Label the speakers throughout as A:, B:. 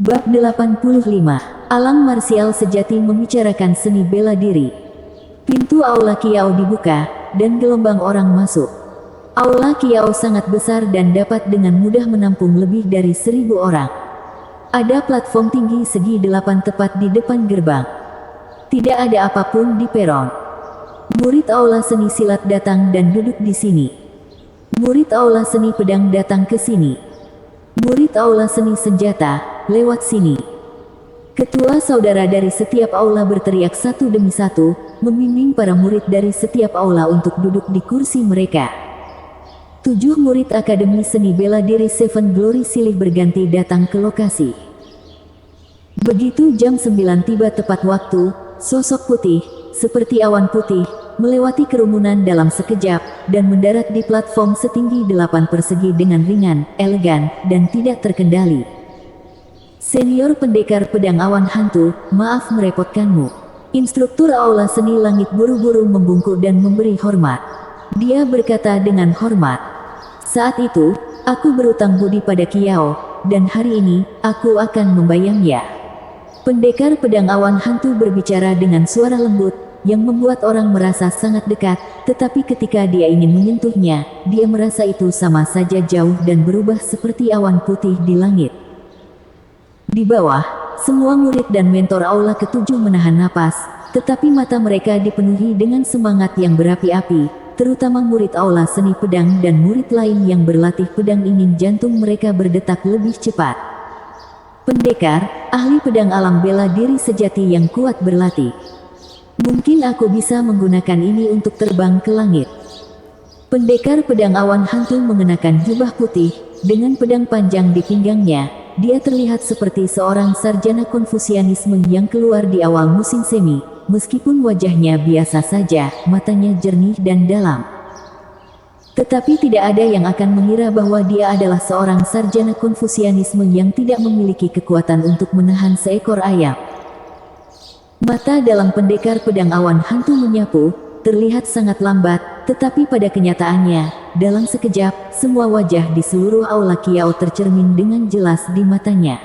A: Bab 85. Alam marsial sejati membicarakan seni bela diri. Pintu Aula Kiao dibuka, dan gelombang orang masuk. Aula Kiao sangat besar dan dapat dengan mudah menampung lebih dari 1.000 orang. Ada platform tinggi segi 8 tepat di depan gerbang. Tidak ada apapun di peron. Murid Aula Seni Silat datang dan duduk di sini. Murid Aula Seni Pedang datang ke sini. Murid Aula Seni Senjata, lewat sini. Ketua saudara dari setiap aula berteriak satu demi satu, membimbing para murid dari setiap aula untuk duduk di kursi mereka. 7 murid Akademi Seni Bela Diri Seven Glory silih berganti datang ke lokasi. Begitu jam 9 tiba tepat waktu, sosok putih, seperti awan putih, melewati kerumunan dalam sekejap, dan mendarat di platform setinggi 8 persegi dengan ringan, elegan, dan tidak terkendali. Senior pendekar pedang awan hantu, maaf merepotkanmu. Instruktur Aula Seni Langit buru-buru membungkuk dan memberi hormat. Dia berkata dengan hormat. Saat itu, aku berutang budi pada Kiao, dan hari ini, aku akan membayangnya. Pendekar pedang awan hantu berbicara dengan suara lembut, yang membuat orang merasa sangat dekat, tetapi ketika dia ingin menyentuhnya, dia merasa itu sama saja jauh dan berubah seperti awan putih di langit. Di bawah, semua murid dan mentor Aula ke-7 menahan napas, tetapi mata mereka dipenuhi dengan semangat yang berapi-api, terutama murid Aula Seni Pedang dan murid lain yang berlatih pedang ingin jantung mereka berdetak lebih cepat. Pendekar, ahli pedang alam bela diri sejati yang kuat berlatih. Mungkin aku bisa menggunakan ini untuk terbang ke langit. Pendekar pedang awan hantu mengenakan jubah putih, dengan pedang panjang di pinggangnya. Dia terlihat seperti seorang sarjana Konfusianisme yang keluar di awal musim semi, meskipun wajahnya biasa saja, matanya jernih dan dalam. Tetapi tidak ada yang akan mengira bahwa dia adalah seorang sarjana Konfusianisme yang tidak memiliki kekuatan untuk menahan seekor ayam. Mata dalam pendekar pedang awan hantu menyapu, terlihat sangat lambat, tetapi pada kenyataannya, dalam sekejap, semua wajah di seluruh Aula Kiao tercermin dengan jelas di matanya.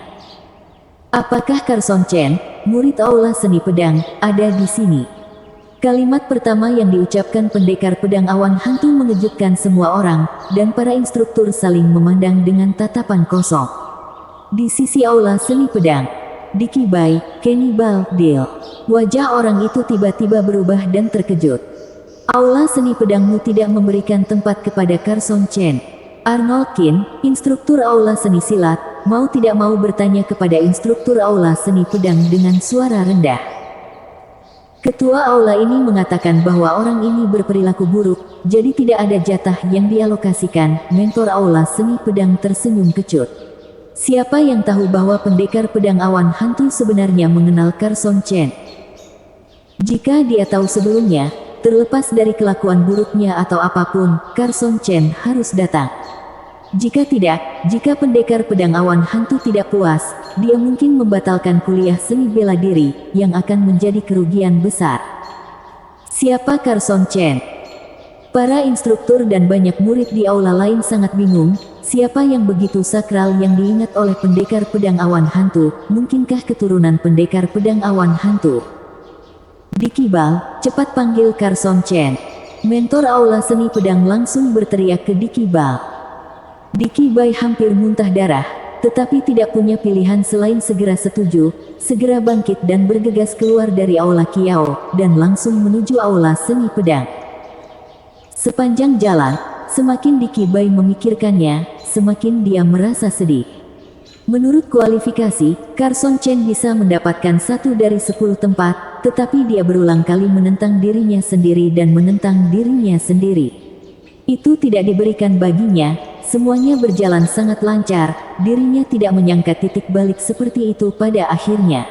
A: Apakah Carson Chen, murid Aula Seni Pedang, ada di sini? Kalimat pertama yang diucapkan pendekar pedang awan hantu mengejutkan semua orang, dan para instruktur saling memandang dengan tatapan kosong. Di sisi Aula Seni Pedang, Dicky Bai, Kenny Baldil. Wajah orang itu tiba-tiba berubah dan terkejut. Aula Seni Pedangmu tidak memberikan tempat kepada Carson Chen. Arnold Qin, instruktur Aula Seni Silat, mau tidak mau bertanya kepada instruktur Aula Seni Pedang dengan suara rendah. Ketua Aula ini mengatakan bahwa orang ini berperilaku buruk, jadi tidak ada jatah yang dialokasikan. Mentor Aula Seni Pedang tersenyum kecut. Siapa yang tahu bahwa pendekar pedang awan hantu sebenarnya mengenal Carson Chen? Jika dia tahu sebelumnya, terlepas dari kelakuan buruknya atau apapun, Carson Chen harus datang. Jika tidak, jika pendekar pedang awan hantu tidak puas, dia mungkin membatalkan kuliah seni bela diri, yang akan menjadi kerugian besar. Siapa Carson Chen? Para instruktur dan banyak murid di aula lain sangat bingung, siapa yang begitu sakral yang diingat oleh pendekar pedang awan hantu, mungkinkah keturunan pendekar pedang awan hantu? Dicky Bai, cepat panggil Carson Chen. Mentor Aula Seni Pedang langsung berteriak ke Dicky Bai. Dicky Bai hampir muntah darah, tetapi tidak punya pilihan selain segera setuju, segera bangkit dan bergegas keluar dari Aula Kiao, dan langsung menuju Aula Seni Pedang. Sepanjang jalan, semakin Dicky Bai memikirkannya, semakin dia merasa sedih. Menurut kualifikasi, Carson Chen bisa mendapatkan 1 dari 10 tempat, tetapi dia berulang kali menentang dirinya sendiri dan menentang dirinya sendiri. Itu tidak diberikan baginya, semuanya berjalan sangat lancar, dirinya tidak menyangka titik balik seperti itu pada akhirnya.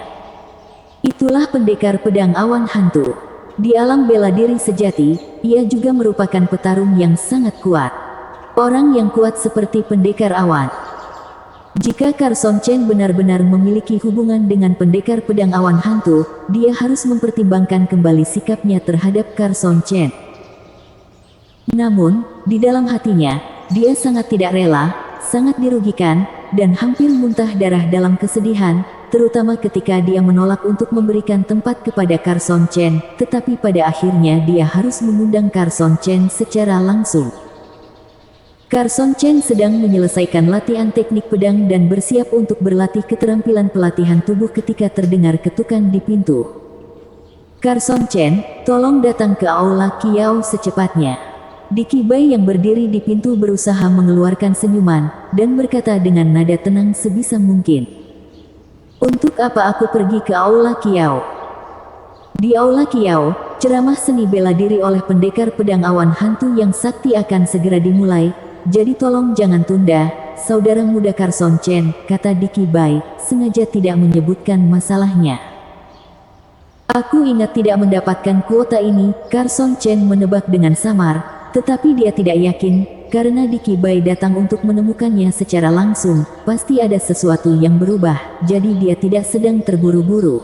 A: Itulah pendekar pedang awan hantu. Di alam bela diri sejati, ia juga merupakan petarung yang sangat kuat. Orang yang kuat seperti pendekar awan. Jika Carson Chen benar-benar memiliki hubungan dengan pendekar pedang awan hantu, dia harus mempertimbangkan kembali sikapnya terhadap Carson Chen. Namun, di dalam hatinya, dia sangat tidak rela, sangat dirugikan, dan hampir muntah darah dalam kesedihan, terutama ketika dia menolak untuk memberikan tempat kepada Carson Chen, tetapi pada akhirnya dia harus mengundang Carson Chen secara langsung. Carson Chen sedang menyelesaikan latihan teknik pedang dan bersiap untuk berlatih keterampilan pelatihan tubuh ketika terdengar ketukan di pintu. Carson Chen, tolong datang ke aula Kiao secepatnya. Dicky Bai yang berdiri di pintu berusaha mengeluarkan senyuman, dan berkata dengan nada tenang sebisa mungkin. Untuk apa aku pergi ke aula Kiao? Di aula Kiao, ceramah seni bela diri oleh pendekar pedang awan hantu yang sakti akan segera dimulai, jadi tolong jangan tunda, saudara muda Carson Chen, kata Dicky Bai, sengaja tidak menyebutkan masalahnya. Aku ingat tidak mendapatkan kuota ini, Carson Chen menebak dengan samar. Tetapi dia tidak yakin, karena Dicky Bai datang untuk menemukannya secara langsung, pasti ada sesuatu yang berubah, jadi dia tidak sedang terburu-buru.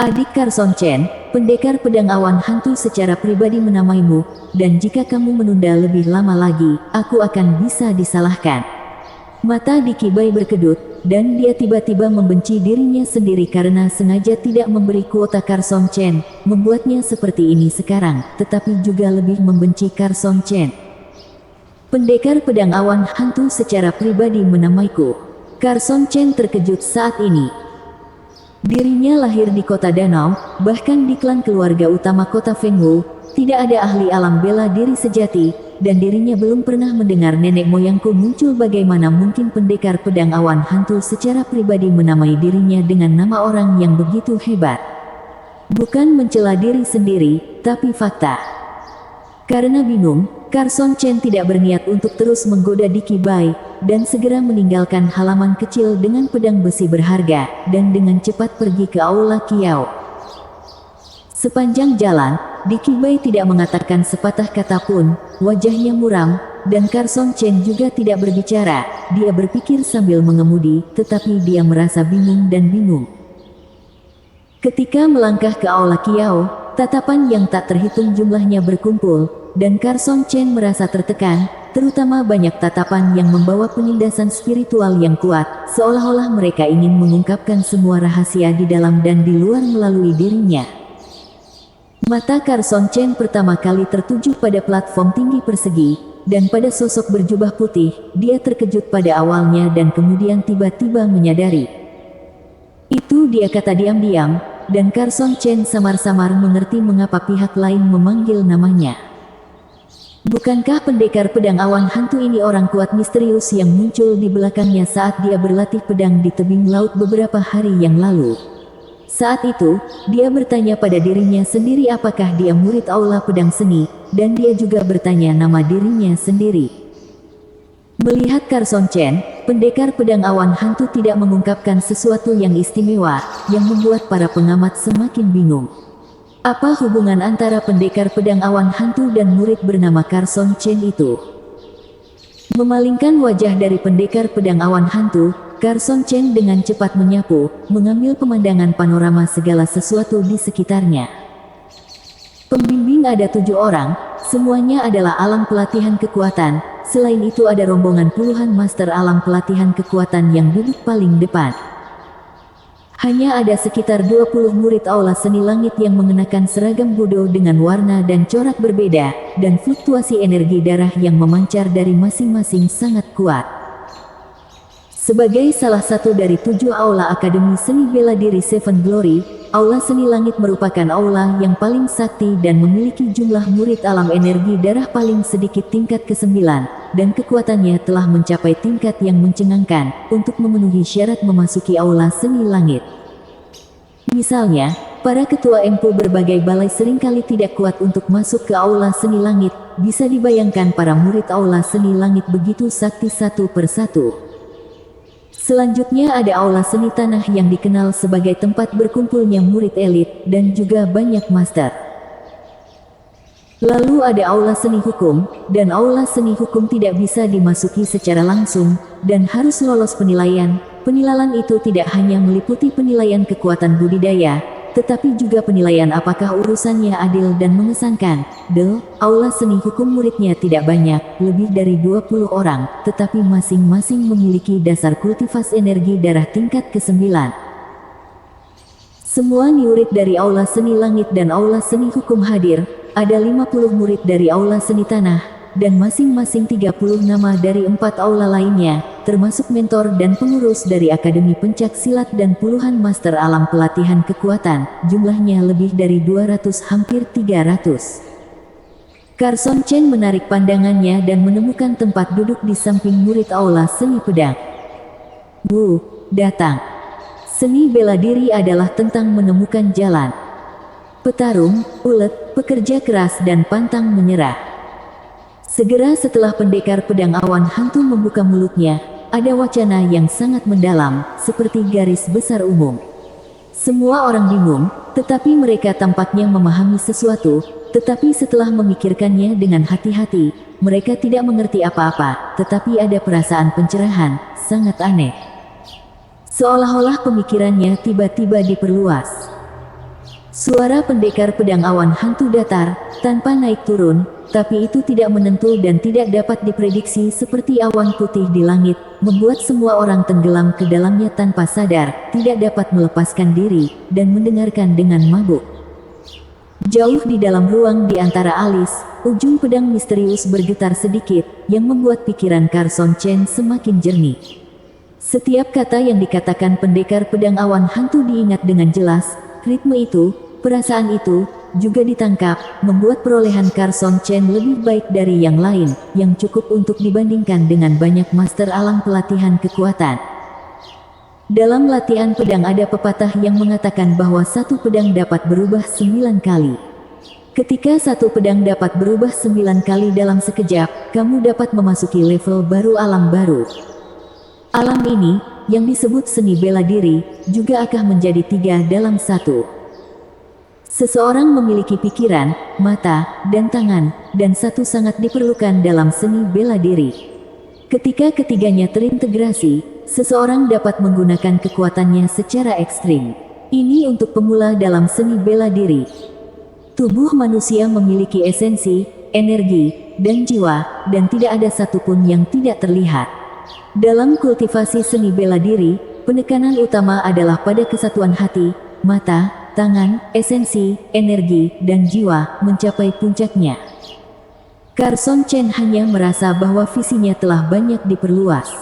A: Adik Carson Chen, pendekar pedang awan hantu secara pribadi menamaimu, dan jika kamu menunda lebih lama lagi, aku akan bisa disalahkan. Mata Dicky Bai berkedut, dan dia tiba-tiba membenci dirinya sendiri karena sengaja tidak memberi kuota Carson Chen, membuatnya seperti ini sekarang, tetapi juga lebih membenci Carson Chen. Pendekar pedang awan hantu secara pribadi menamaiku. Carson Chen terkejut saat ini. Dirinya lahir di kota danau, bahkan di klan keluarga utama kota Fengwu, tidak ada ahli alam bela diri sejati, dan dirinya belum pernah mendengar nenek moyangku muncul. Bagaimana mungkin pendekar pedang awan hantu secara pribadi menamai dirinya dengan nama orang yang begitu hebat? Bukan mencela diri sendiri, tapi fakta. Karena bingung, Carson Chen tidak berniat untuk terus menggoda Dicky Bai, dan segera meninggalkan halaman kecil dengan pedang besi berharga, dan dengan cepat pergi ke aula Kiao. Sepanjang jalan, Dicky Bai tidak mengatakan sepatah kata pun, wajahnya muram, dan Carson Chen juga tidak berbicara. Dia berpikir sambil mengemudi, tetapi dia merasa bingung dan bingung. Ketika melangkah ke aula Kiao, tatapan yang tak terhitung jumlahnya berkumpul, dan Carson Chen merasa tertekan, terutama banyak tatapan yang membawa penindasan spiritual yang kuat, seolah-olah mereka ingin mengungkapkan semua rahasia di dalam dan di luar melalui dirinya. Mata Carson Chen pertama kali tertuju pada platform tinggi persegi, dan pada sosok berjubah putih. Dia terkejut pada awalnya dan kemudian tiba-tiba menyadari. Itu dia, kata diam-diam, dan Carson Chen samar-samar mengerti mengapa pihak lain memanggil namanya. Bukankah pendekar pedang awan hantu ini orang kuat misterius yang muncul di belakangnya saat dia berlatih pedang di tebing laut beberapa hari yang lalu? Saat itu, dia bertanya pada dirinya sendiri apakah dia murid aula pedang seni, dan dia juga bertanya nama dirinya sendiri. Melihat Carson Chen, pendekar pedang awan hantu tidak mengungkapkan sesuatu yang istimewa, yang membuat para pengamat semakin bingung. Apa hubungan antara pendekar pedang awan hantu dan murid bernama Carson Chen itu? Memalingkan wajah dari pendekar pedang awan hantu, Carson Chen dengan cepat menyapu, mengambil pemandangan panorama segala sesuatu di sekitarnya. Pembimbing ada 7 orang, semuanya adalah alam pelatihan kekuatan. Selain itu ada rombongan puluhan master alam pelatihan kekuatan yang duduk paling depan. Hanya ada sekitar 20 murid aula seni langit yang mengenakan seragam Budo dengan warna dan corak berbeda, dan fluktuasi energi darah yang memancar dari masing-masing sangat kuat. Sebagai salah satu dari 7 aula Akademi Seni Bela Diri Seven Glory, aula seni langit merupakan aula yang paling sakti dan memiliki jumlah murid alam energi darah paling sedikit tingkat ke-9, dan kekuatannya telah mencapai tingkat yang mencengangkan untuk memenuhi syarat memasuki aula seni langit. Misalnya, para ketua empu berbagai balai seringkali tidak kuat untuk masuk ke aula seni langit. Bisa dibayangkan para murid aula seni langit begitu sakti satu persatu. Selanjutnya ada aula seni tanah yang dikenal sebagai tempat berkumpulnya murid elit, dan juga banyak master. Lalu ada aula seni hukum, dan aula seni hukum tidak bisa dimasuki secara langsung, dan harus lolos penilaian. Penilaian itu tidak hanya meliputi penilaian kekuatan budidaya, tetapi juga penilaian apakah urusannya adil dan mengesankan. Aula seni hukum muridnya tidak banyak, lebih dari 20 orang, tetapi masing-masing memiliki dasar kultivasi energi darah tingkat ke-9. Semua murid dari Aula Seni Langit dan Aula Seni Hukum hadir, ada 50 murid dari Aula Seni Tanah, dan masing-masing 30 nama dari 4 aula lainnya, termasuk mentor dan pengurus dari Akademi Pencak Silat dan puluhan master alam pelatihan kekuatan, jumlahnya lebih dari 200 hampir 300. Carson Chen menarik pandangannya dan menemukan tempat duduk di samping murid Aula Seni Pedang. Datang. Seni bela diri adalah tentang menemukan jalan. Petarung, ulet, pekerja keras dan pantang menyerah. Segera setelah pendekar pedang awan hantu membuka mulutnya, ada wacana yang sangat mendalam, seperti garis besar umum. Semua orang bingung, tetapi mereka tampaknya memahami sesuatu, tetapi setelah memikirkannya dengan hati-hati, mereka tidak mengerti apa-apa, tetapi ada perasaan pencerahan, sangat aneh. Seolah-olah pemikirannya tiba-tiba diperluas. Suara pendekar pedang awan hantu datar, tanpa naik turun, tapi itu tidak menentu dan tidak dapat diprediksi seperti awan putih di langit, membuat semua orang tenggelam ke dalamnya tanpa sadar, tidak dapat melepaskan diri, dan mendengarkan dengan mabuk. Jauh di dalam ruang di antara alis, ujung pedang misterius bergetar sedikit, yang membuat pikiran Carson Chen semakin jernih. Setiap kata yang dikatakan pendekar pedang awan hantu diingat dengan jelas. Ritme itu, perasaan itu, juga ditangkap, membuat perolehan Carson Chen lebih baik dari yang lain, yang cukup untuk dibandingkan dengan banyak master alam pelatihan kekuatan. Dalam latihan pedang ada pepatah yang mengatakan bahwa satu pedang dapat berubah 9 kali. Ketika satu pedang dapat berubah 9 kali dalam sekejap, kamu dapat memasuki level baru alam baru. Alam ini, yang disebut seni bela diri, juga akan menjadi 3 dalam 1. Seseorang memiliki pikiran, mata, dan tangan, dan satu sangat diperlukan dalam seni bela diri. Ketika ketiganya terintegrasi, seseorang dapat menggunakan kekuatannya secara ekstrim. Ini untuk pemula dalam seni bela diri. Tubuh manusia memiliki esensi, energi, dan jiwa, dan tidak ada satupun yang tidak terlihat. Dalam kultivasi seni bela diri, penekanan utama adalah pada kesatuan hati, mata, tangan, esensi, energi, dan jiwa, mencapai puncaknya. Carson Chen hanya merasa bahwa visinya telah banyak diperluas.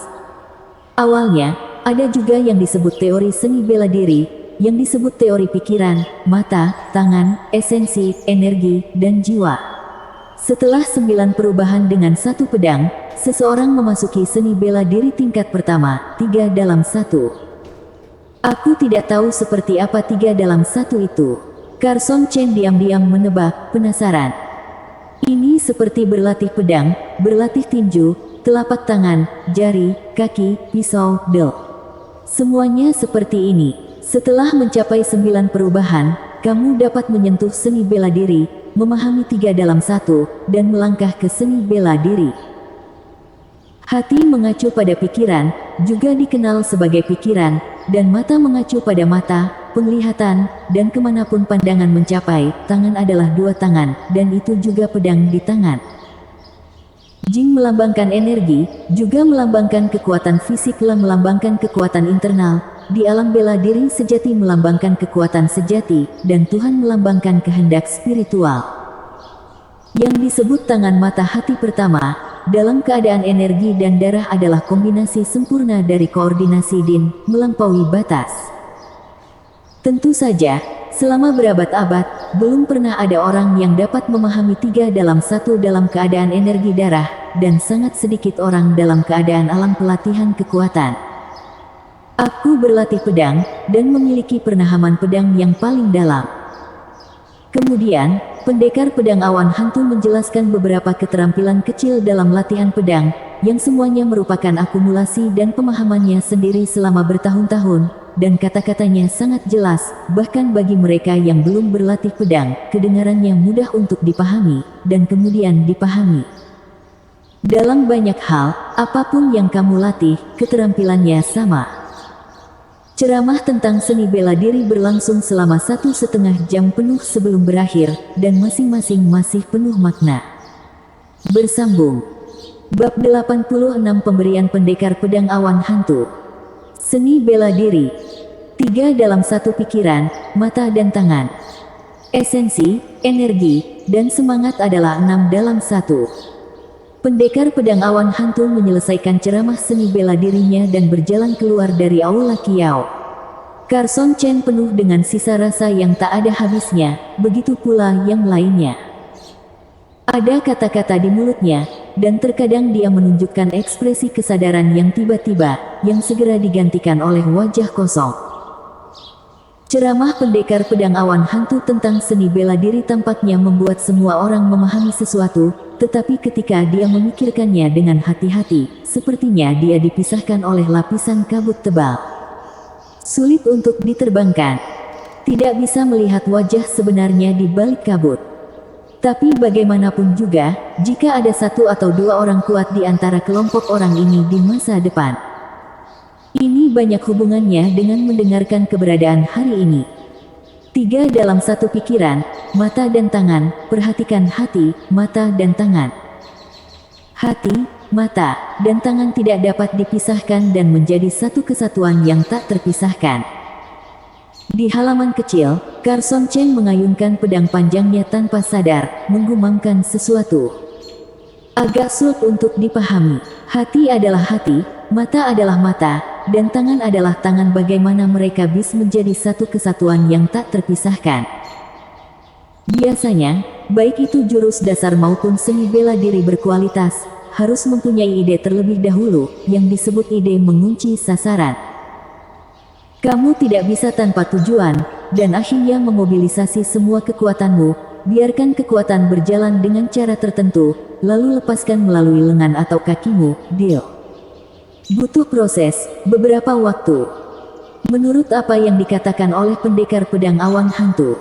A: Awalnya, ada juga yang disebut teori seni bela diri, yang disebut teori pikiran, mata, tangan, esensi, energi, dan jiwa. Setelah 9 perubahan dengan satu pedang, seseorang memasuki seni bela diri tingkat pertama, 3 dalam 1. Aku tidak tahu seperti apa 3 dalam 1 itu. Carson Chen diam-diam menebak, penasaran. Ini seperti berlatih pedang, berlatih tinju, telapak tangan, jari, kaki, pisau, semuanya seperti ini. Setelah mencapai 9 perubahan, kamu dapat menyentuh seni bela diri, memahami 3 dalam 1, dan melangkah ke seni bela diri. Hati mengacu pada pikiran, juga dikenal sebagai pikiran, dan mata mengacu pada mata, penglihatan, dan kemanapun pandangan mencapai. Tangan adalah 2 tangan, dan itu juga pedang di tangan. Jing melambangkan energi, juga melambangkan kekuatan fisik, melambangkan kekuatan internal. Di alam bela diri sejati melambangkan kekuatan sejati, dan Tuhan melambangkan kehendak spiritual. Yang disebut tangan mata hati pertama, dalam keadaan energi dan darah adalah kombinasi sempurna dari koordinasi din, melampaui batas. Tentu saja, selama berabad-abad, belum pernah ada orang yang dapat memahami 3 dalam 1 dalam keadaan energi darah, dan sangat sedikit orang dalam keadaan alam pelatihan kekuatan. Aku berlatih pedang, dan memiliki penahaman pedang yang paling dalam. Kemudian, pendekar pedang awan hantu menjelaskan beberapa keterampilan kecil dalam latihan pedang, yang semuanya merupakan akumulasi dan pemahamannya sendiri selama bertahun-tahun, dan kata-katanya sangat jelas, bahkan bagi mereka yang belum berlatih pedang, kedengarannya mudah untuk dipahami, dan kemudian dipahami. Dalam banyak hal, apapun yang kamu latih, keterampilannya sama. Ceramah tentang seni bela diri berlangsung selama 1,5 jam penuh sebelum berakhir, dan masing-masing masih penuh makna. Bersambung. Bab 86 Pemberian Pendekar Pedang Awan Hantu. Seni bela diri. 3 dalam 1 pikiran, mata dan tangan. Esensi, energi, dan semangat adalah 6 dalam 1. Pendekar pedang awan hantu menyelesaikan ceramah seni bela dirinya dan berjalan keluar dari aula Kiao. Carson Chen penuh dengan sisa rasa yang tak ada habisnya, begitu pula yang lainnya. Ada kata-kata di mulutnya, dan terkadang dia menunjukkan ekspresi kesadaran yang tiba-tiba, yang segera digantikan oleh wajah kosong. Ceramah pendekar pedang awan hantu tentang seni bela diri tampaknya membuat semua orang memahami sesuatu, tetapi ketika dia memikirkannya dengan hati-hati, sepertinya dia dipisahkan oleh lapisan kabut tebal. Sulit untuk diterbangkan. Tidak bisa melihat wajah sebenarnya di balik kabut. Tapi bagaimanapun juga, jika ada 1 atau 2 orang kuat di antara kelompok orang ini di masa depan, ini banyak hubungannya dengan mendengarkan keberadaan hari ini. 3 dalam 1 pikiran, mata dan tangan, perhatikan hati, mata dan tangan. Hati, mata, dan tangan tidak dapat dipisahkan dan menjadi satu kesatuan yang tak terpisahkan. Di halaman kecil, Carson Chen mengayunkan pedang panjangnya tanpa sadar, menggumamkan sesuatu. Agak sulit untuk dipahami. Hati adalah hati, mata adalah mata, dan tangan adalah tangan. Bagaimana mereka bisa menjadi satu kesatuan yang tak terpisahkan? Biasanya, baik itu jurus dasar maupun seni bela diri berkualitas, harus mempunyai ide terlebih dahulu, yang disebut ide mengunci sasaran. Kamu tidak bisa tanpa tujuan, dan akhirnya memobilisasi semua kekuatanmu. Biarkan kekuatan berjalan dengan cara tertentu, lalu lepaskan melalui lengan atau kakimu, deal. Butuh proses, beberapa waktu. Menurut apa yang dikatakan oleh pendekar pedang awan hantu,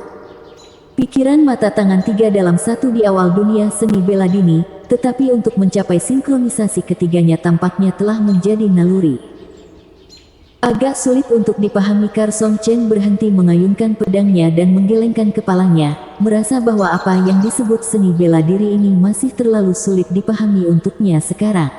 A: pikiran mata tangan 3 dalam 1 di awal dunia seni bela diri, tetapi untuk mencapai sinkronisasi ketiganya tampaknya telah menjadi naluri. Agak sulit untuk dipahami. Carson Chen berhenti mengayunkan pedangnya dan menggelengkan kepalanya, merasa bahwa apa yang disebut seni bela diri ini masih terlalu sulit dipahami untuknya sekarang.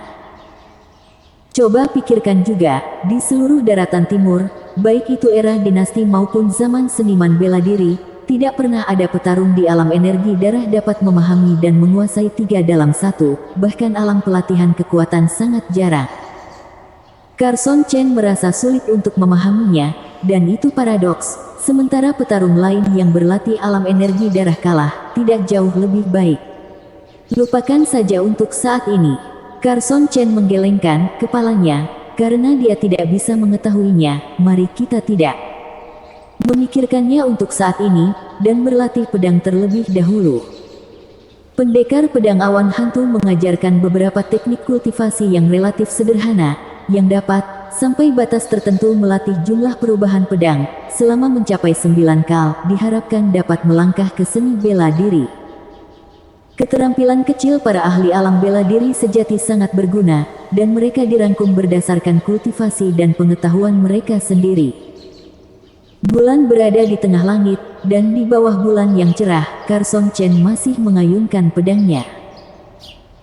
A: Coba pikirkan juga, di seluruh daratan timur, baik itu era dinasti maupun zaman seniman bela diri, tidak pernah ada petarung di alam energi darah dapat memahami dan menguasai 3 dalam 1, bahkan alam pelatihan kekuatan sangat jarang. Carson Chen merasa sulit untuk memahaminya, dan itu paradoks. Sementara petarung lain yang berlatih alam energi darah kalah, tidak jauh lebih baik. Lupakan saja untuk saat ini. Carson Chen menggelengkan kepalanya, karena dia tidak bisa mengetahuinya. Mari kita tidak memikirkannya untuk saat ini, dan berlatih pedang terlebih dahulu. Pendekar pedang awan hantu mengajarkan beberapa teknik kultivasi yang relatif sederhana, yang dapat, sampai batas tertentu melatih jumlah perubahan pedang, selama mencapai 9 kal, diharapkan dapat melangkah ke seni bela diri. Keterampilan kecil para ahli alam bela diri sejati sangat berguna, dan mereka dirangkum berdasarkan kultivasi dan pengetahuan mereka sendiri. Bulan berada di tengah langit, dan di bawah bulan yang cerah, Carson Chen masih mengayunkan pedangnya.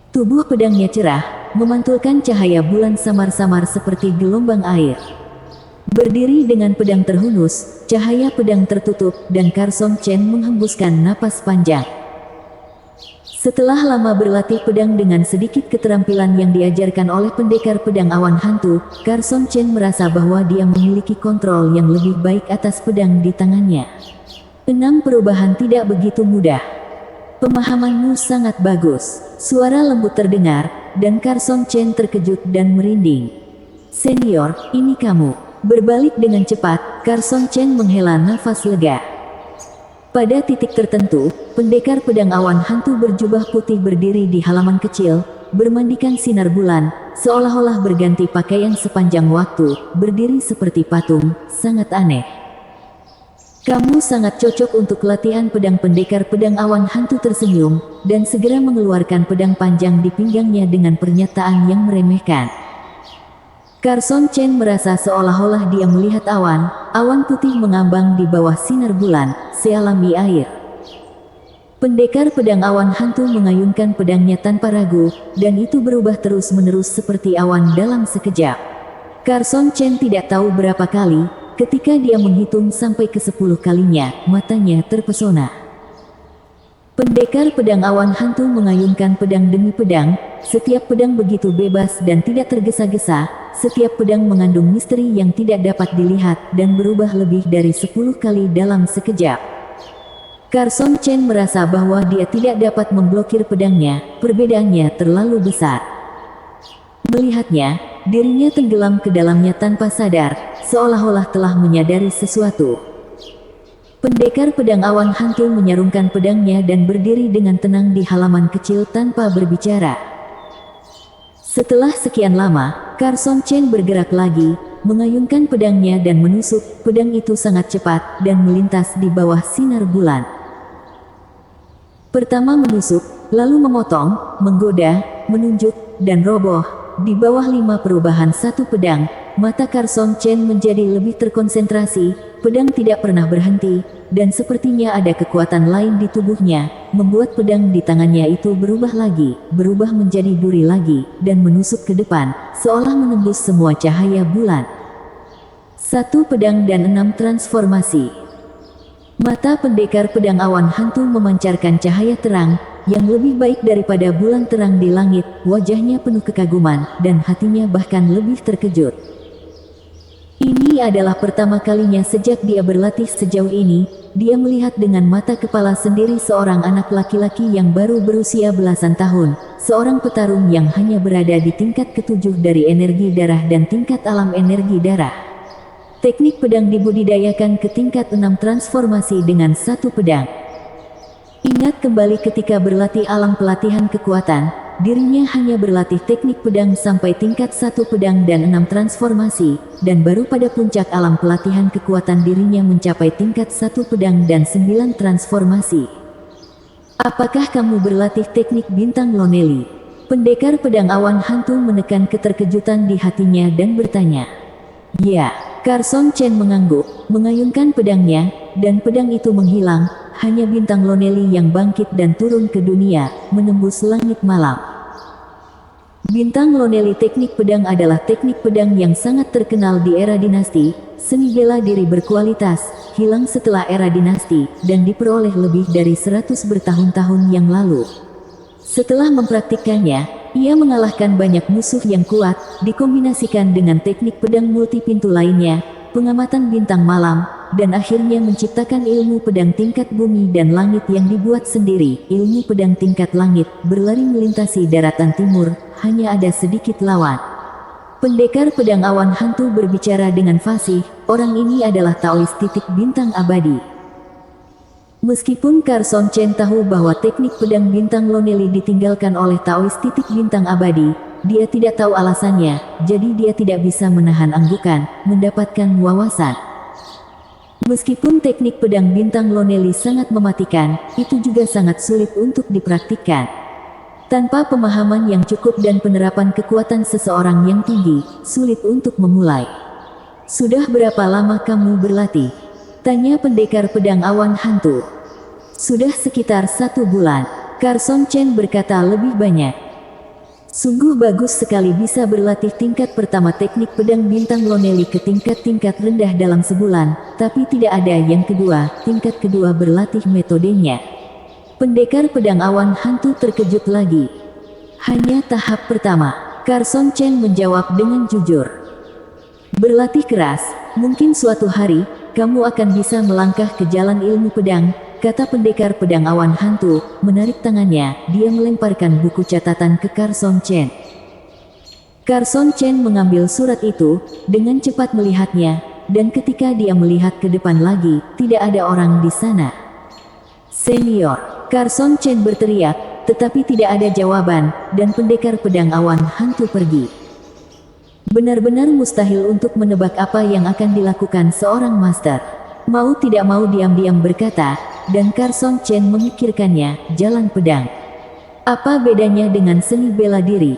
A: Tubuh pedangnya cerah, memantulkan cahaya bulan samar-samar seperti gelombang air. Berdiri dengan pedang terhunus, cahaya pedang tertutup, dan Carson Chen menghembuskan napas panjang. Setelah lama berlatih pedang dengan sedikit keterampilan yang diajarkan oleh pendekar pedang awan hantu, Carson Chen merasa bahwa dia memiliki kontrol yang lebih baik atas pedang di tangannya. 6 perubahan tidak begitu mudah. Pemahamanmu sangat bagus. Suara lembut terdengar, dan Carson Chen terkejut dan merinding. Senior, ini kamu. Berbalik dengan cepat, Carson Chen menghela nafas lega. Pada titik tertentu, pendekar pedang awan hantu berjubah putih berdiri di halaman kecil, bermandikan sinar bulan, seolah-olah berganti pakaian sepanjang waktu, berdiri seperti patung, sangat aneh. Kamu sangat cocok untuk latihan pedang. Pendekar pedang awan hantu tersenyum, dan segera mengeluarkan pedang panjang di pinggangnya dengan pernyataan yang meremehkan. Carson Chen merasa seolah-olah dia melihat awan putih mengambang di bawah sinar bulan, sealami air. Pendekar pedang awan hantu mengayunkan pedangnya tanpa ragu, dan itu berubah terus-menerus seperti awan dalam sekejap. Carson Chen tidak tahu berapa kali, ketika dia menghitung sampai ke 10 kalinya, matanya terpesona. Pendekar pedang awan hantu mengayunkan pedang demi pedang, setiap pedang begitu bebas dan tidak tergesa-gesa, setiap pedang mengandung misteri yang tidak dapat dilihat dan berubah lebih dari 10 kali dalam sekejap. Carson Chen merasa bahwa dia tidak dapat memblokir pedangnya, perbedaannya terlalu besar. Melihatnya, dirinya tenggelam ke dalamnya tanpa sadar, seolah-olah telah menyadari sesuatu. Pendekar pedang awan hantu menyarungkan pedangnya dan berdiri dengan tenang di halaman kecil tanpa berbicara. Setelah sekian lama, Carson Chen bergerak lagi, mengayunkan pedangnya dan menusuk. Pedang itu sangat cepat dan melintas di bawah sinar bulan. Pertama menusuk, lalu memotong, menggoda, menunjuk, dan roboh. Di bawah 5 perubahan satu pedang, mata Carson Chen menjadi lebih terkonsentrasi, pedang tidak pernah berhenti, dan sepertinya ada kekuatan lain di tubuhnya, membuat pedang di tangannya itu berubah lagi, berubah menjadi duri lagi, dan menusuk ke depan, seolah menembus semua cahaya bulan. 1 pedang dan 6 transformasi. Mata pendekar pedang awan hantu memancarkan cahaya terang, yang lebih baik daripada bulan terang di langit. Wajahnya penuh kekaguman, dan hatinya bahkan lebih terkejut. Ini adalah pertama kalinya sejak dia berlatih sejauh ini, dia melihat dengan mata kepala sendiri seorang anak laki-laki yang baru berusia belasan tahun, seorang petarung yang hanya berada di tingkat ke-7 dari energi darah dan tingkat alam energi darah. Teknik pedang dibudidayakan ke tingkat 6 transformasi dengan 1 pedang. Ingat kembali ketika berlatih alam pelatihan kekuatan, dirinya hanya berlatih teknik pedang sampai tingkat 1 pedang dan 6 transformasi, dan baru pada puncak alam pelatihan kekuatan dirinya mencapai tingkat 1 pedang dan 9 transformasi. Apakah kamu berlatih teknik bintang Lonely? Pendekar pedang awan hantu menekan keterkejutan di hatinya dan bertanya. Ya. Carson Chen mengangguk, mengayunkan pedangnya, dan pedang itu menghilang, hanya bintang Lonely yang bangkit dan turun ke dunia, menembus langit malam. Bintang Lonely teknik pedang adalah teknik pedang yang sangat terkenal di era dinasti, seni bela diri berkualitas, hilang setelah era dinasti, dan diperoleh lebih dari 100 bertahun-tahun yang lalu. Setelah mempraktikkannya, ia mengalahkan banyak musuh yang kuat, dikombinasikan dengan teknik pedang multi pintu lainnya, pengamatan bintang malam, dan akhirnya menciptakan ilmu pedang tingkat bumi dan langit yang dibuat sendiri. Ilmu pedang tingkat langit, berlari melintasi daratan timur, hanya ada sedikit lawan. Pendekar pedang awan hantu berbicara dengan fasih, orang ini adalah Taoist titik bintang abadi. Meskipun Carson Chen tahu bahwa teknik pedang bintang Lonely ditinggalkan oleh Taoist titik bintang abadi, dia tidak tahu alasannya, jadi dia tidak bisa menahan anggukan, mendapatkan wawasan. Meskipun teknik pedang bintang Lonely sangat mematikan, itu juga sangat sulit untuk dipraktikkan. Tanpa pemahaman yang cukup dan penerapan kekuatan seseorang yang tinggi, sulit untuk memulai. Sudah berapa lama kamu berlatih? Tanya pendekar pedang awan hantu. Sudah sekitar 1 bulan. Carson Chen berkata lebih banyak. Sungguh bagus sekali bisa berlatih tingkat pertama teknik pedang bintang Lonely ke tingkat-tingkat rendah dalam sebulan, tapi tidak ada yang kedua, tingkat kedua berlatih metodenya. Pendekar pedang awan hantu terkejut lagi. Hanya tahap pertama, Carson Chen menjawab dengan jujur. Berlatih keras, mungkin suatu hari, kamu akan bisa melangkah ke jalan ilmu pedang, kata pendekar pedang awan hantu. Menarik tangannya, dia melemparkan buku catatan ke Carson Chen. Carson Chen mengambil surat itu, dengan cepat melihatnya, dan ketika dia melihat ke depan lagi, tidak ada orang di sana. Senior, Carson Chen berteriak, tetapi tidak ada jawaban, dan pendekar pedang awan hantu pergi. Benar-benar mustahil untuk menebak apa yang akan dilakukan seorang master. Mau tidak mau diam-diam berkata, dan Carson Chen memikirkannya, jalan pedang. Apa bedanya dengan seni bela diri?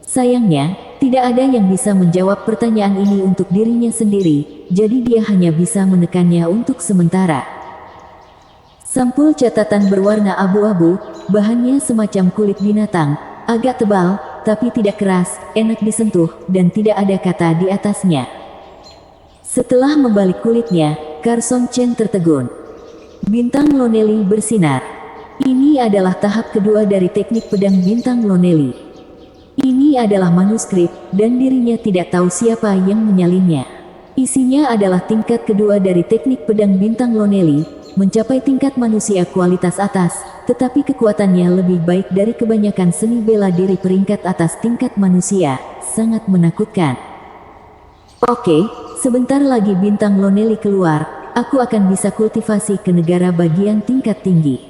A: Sayangnya, tidak ada yang bisa menjawab pertanyaan ini untuk dirinya sendiri, jadi dia hanya bisa menekannya untuk sementara. Sampul catatan berwarna abu-abu, bahannya semacam kulit binatang, agak tebal, tapi tidak keras, enak disentuh, dan tidak ada kata di atasnya. Setelah membalik kulitnya, Carson Chen tertegun. Bintang Lonely bersinar. Ini adalah tahap kedua dari teknik pedang bintang Lonely. Ini adalah manuskrip, dan dirinya tidak tahu siapa yang menyalinnya. Isinya adalah tingkat kedua dari teknik pedang bintang Lonely, mencapai tingkat manusia kualitas atas, tetapi kekuatannya lebih baik dari kebanyakan seni bela diri peringkat atas tingkat manusia, sangat menakutkan. Oke, sebentar lagi bintang Lonely keluar, aku akan bisa kultivasi ke negara bagian tingkat tinggi.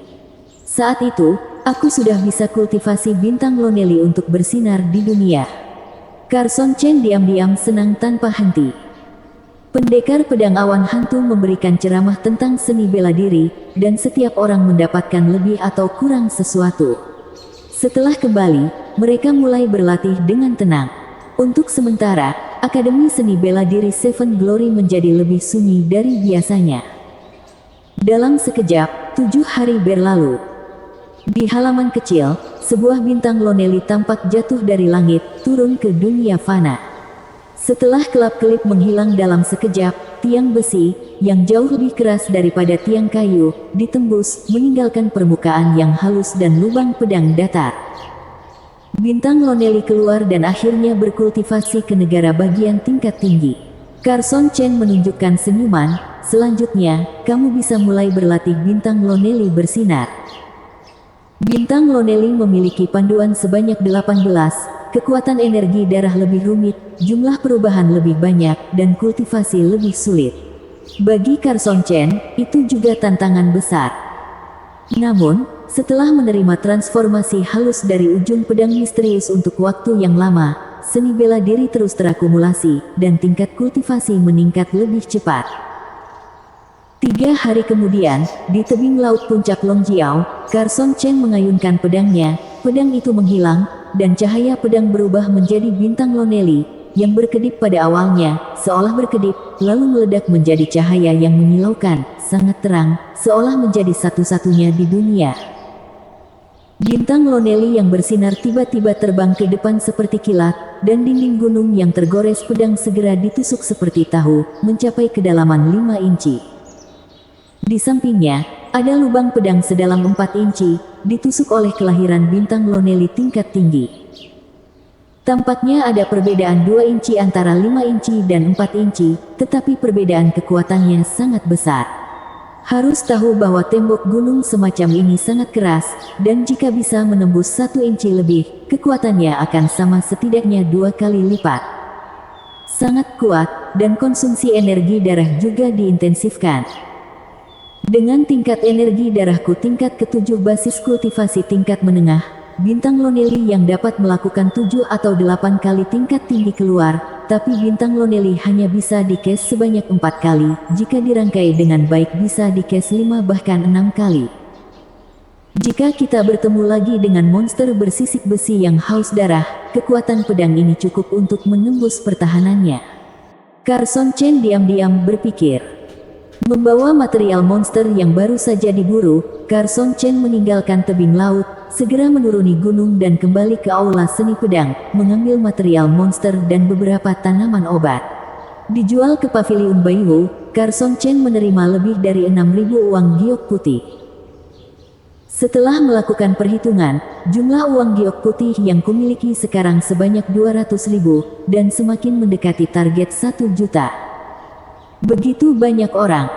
A: Saat itu, aku sudah bisa kultivasi bintang Lonely untuk bersinar di dunia. Carson Chen diam-diam senang tanpa henti. Pendekar pedang awan hantu memberikan ceramah tentang seni bela diri, dan setiap orang mendapatkan lebih atau kurang sesuatu. Setelah kembali, mereka mulai berlatih dengan tenang. Untuk sementara, Akademi Seni Bela Diri Seven Glory menjadi lebih sunyi dari biasanya. Dalam sekejap, 7 hari berlalu. Di halaman kecil, sebuah bintang Lonely tampak jatuh dari langit, turun ke dunia fana. Setelah kelap-kelip menghilang dalam sekejap, tiang besi, yang jauh lebih keras daripada tiang kayu, ditembus, meninggalkan permukaan yang halus dan lubang pedang datar. Bintang Lonely keluar dan akhirnya berkultivasi ke negara bagian tingkat tinggi. Carson Chen menunjukkan senyuman, selanjutnya, kamu bisa mulai berlatih bintang Lonely bersinar. Bintang Lonely memiliki panduan sebanyak 18, kekuatan energi darah lebih rumit, jumlah perubahan lebih banyak, dan kultivasi lebih sulit. Bagi Carson Chen, itu juga tantangan besar. Namun, setelah menerima transformasi halus dari ujung pedang misterius untuk waktu yang lama, seni bela diri terus terakumulasi, dan tingkat kultivasi meningkat lebih cepat. 3 hari kemudian, di tebing laut puncak Longjiao, Carson Chen mengayunkan pedangnya, pedang itu menghilang, dan cahaya pedang berubah menjadi bintang Lonely, yang berkedip pada awalnya, seolah berkedip, lalu meledak menjadi cahaya yang menyilaukan, sangat terang, seolah menjadi satu-satunya di dunia. Bintang Lonely yang bersinar tiba-tiba terbang ke depan seperti kilat, dan dinding gunung yang tergores pedang segera ditusuk seperti tahu, mencapai kedalaman 5 inci. Di sampingnya, ada lubang pedang sedalam 4 inci, ditusuk oleh kelahiran bintang Lonely tingkat tinggi. Tampaknya ada perbedaan 2 inci antara 5 inci dan 4 inci, tetapi perbedaan kekuatannya sangat besar. Harus tahu bahwa tembok gunung semacam ini sangat keras, dan jika bisa menembus 1 inci lebih, kekuatannya akan sama setidaknya 2 kali lipat. Sangat kuat, dan konsumsi energi darah juga diintensifkan. Dengan tingkat energi darahku tingkat ke-7 basis kultivasi tingkat menengah, bintang Lonely yang dapat melakukan 7 atau 8 kali tingkat tinggi keluar, tapi bintang Lonely hanya bisa di-cast sebanyak 4 kali, jika dirangkai dengan baik bisa di-cast 5 bahkan 6 kali. Jika kita bertemu lagi dengan monster bersisik besi yang haus darah, kekuatan pedang ini cukup untuk menembus pertahanannya. Carson Chen diam-diam berpikir. Membawa material monster yang baru saja diburu, Carson Chen meninggalkan tebing laut, segera menuruni gunung dan kembali ke aula seni pedang, mengambil material monster dan beberapa tanaman obat. Dijual ke paviliun Baihu, Carson Chen menerima lebih dari 6.000 uang giok putih. Setelah melakukan perhitungan, jumlah uang giok putih yang kumiliki sekarang sebanyak 200.000, dan semakin mendekati target 1 juta. Begitu banyak orang.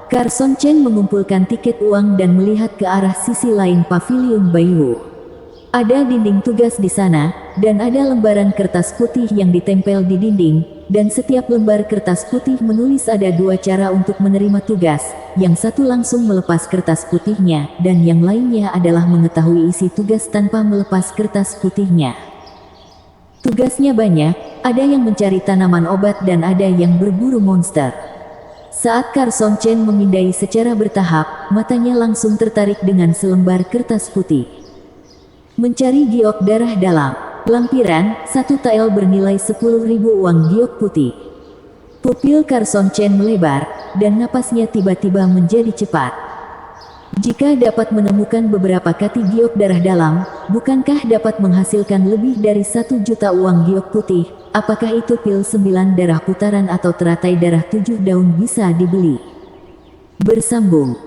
A: Carson Chen mengumpulkan tiket uang dan melihat ke arah sisi lain paviliun Baihu. Ada dinding tugas di sana, dan ada lembaran kertas putih yang ditempel di dinding, dan setiap lembar kertas putih menulis ada 2 cara untuk menerima tugas, yang satu langsung melepas kertas putihnya, dan yang lainnya adalah mengetahui isi tugas tanpa melepas kertas putihnya. Tugasnya banyak, ada yang mencari tanaman obat dan ada yang berburu monster. Saat Carson Chen memindai secara bertahap, matanya langsung tertarik dengan selembar kertas putih. Mencari giok darah dalam. Lampiran, 1 tael bernilai 10.000 uang giok putih. Pupil Carson Chen melebar, dan napasnya tiba-tiba menjadi cepat. Jika dapat menemukan beberapa kati giok darah dalam, bukankah dapat menghasilkan lebih dari 1 juta uang giok putih? Apakah itu pil 9 darah putaran atau teratai darah 7 daun bisa dibeli? Bersambung.